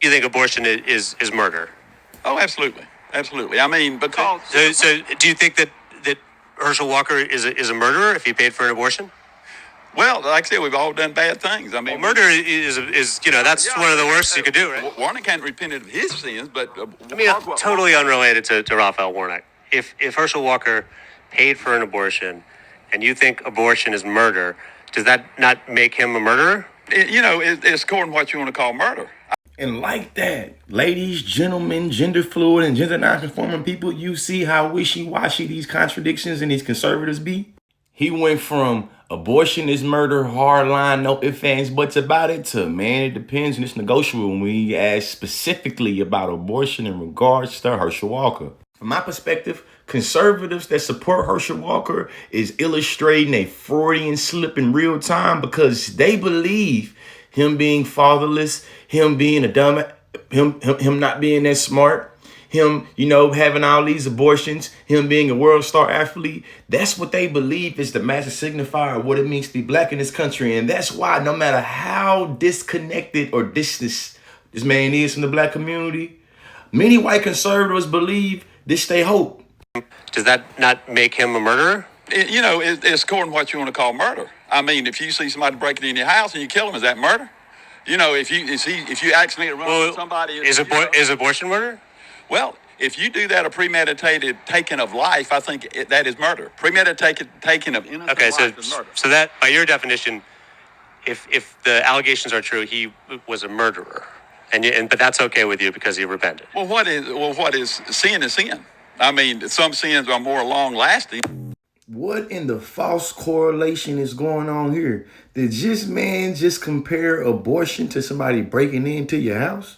You think abortion is murder? Oh, absolutely. Absolutely. I mean, because... So do you think that Herschel Walker is a murderer if he paid for an abortion? Well, like I said, we've all done bad things. I mean, murder is that's one of the worst you could do, right? Warnock can't repent of his sins, but... totally unrelated to Raphael Warnock. If Herschel Walker paid for an abortion and you think abortion is murder, does that not make him a murderer? It's according to what you want to call murder. And like that, ladies, gentlemen, gender fluid and gender non-conforming people, you see how wishy-washy these contradictions and these conservatives be? He went from abortion is murder, hard line, no ifs, ands, buts about it, to man, it depends and it's negotiable when we ask specifically about abortion in regards to Herschel Walker. From my perspective, conservatives that support Herschel Walker is illustrating a Freudian slip in real time because they believe him being fatherless, him being a dumb, him not being that smart, him, having all these abortions, him being a world star athlete. That's what they believe is the massive signifier of what it means to be black in this country. And that's why no matter how disconnected or distant this man is from the black community, many white conservatives believe this they hope. Does that not make him a murderer? It's according to what you want to call murder. I mean, if you see somebody breaking in your house and you kill them, is that murder? If you accidentally run over somebody... Is abortion murder? Well, if you do that, a premeditated taking of life, I think that is murder. Premeditated taking of innocent life is murder. So that, by your definition, if the allegations are true, he was a murderer. But that's okay with you because he repented. Well, what is sin is sin. I mean, some sins are more long-lasting. What in the false correlation is going on here? Did this man just compare abortion to somebody breaking into your house?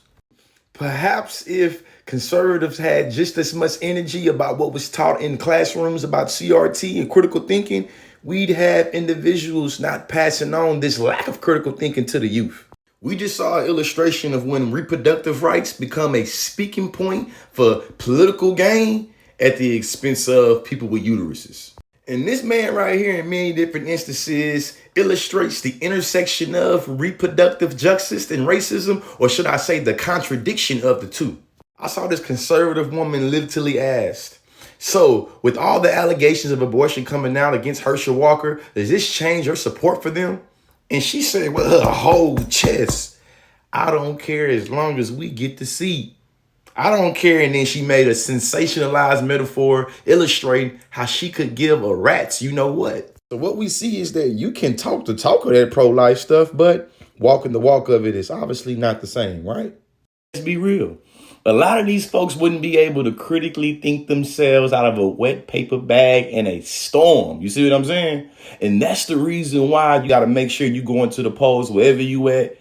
Perhaps if conservatives had just as much energy about what was taught in classrooms about CRT and critical thinking, we'd have individuals not passing on this lack of critical thinking to the youth. We just saw an illustration of when reproductive rights become a speaking point for political gain at the expense of people with uteruses. And this man right here in many different instances illustrates the intersection of reproductive justice and racism, or should I say the contradiction of the two. I saw this conservative woman literally asked, so with all the allegations of abortion coming out against Herschel Walker, does this change your support for them? And she said with her whole chest, I don't care as long as we get to see. I don't care. And then she made a sensationalized metaphor illustrating how she could give a rat's you know what. So what we see is that you can talk the talk of that pro-life stuff, but walking the walk of it is obviously not the same, right? Let's be real. A lot of these folks wouldn't be able to critically think themselves out of a wet paper bag in a storm. You see what I'm saying? And that's the reason why you got to make sure you go into the polls wherever you at,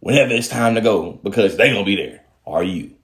whenever it's time to go, because they gonna be there. Are you?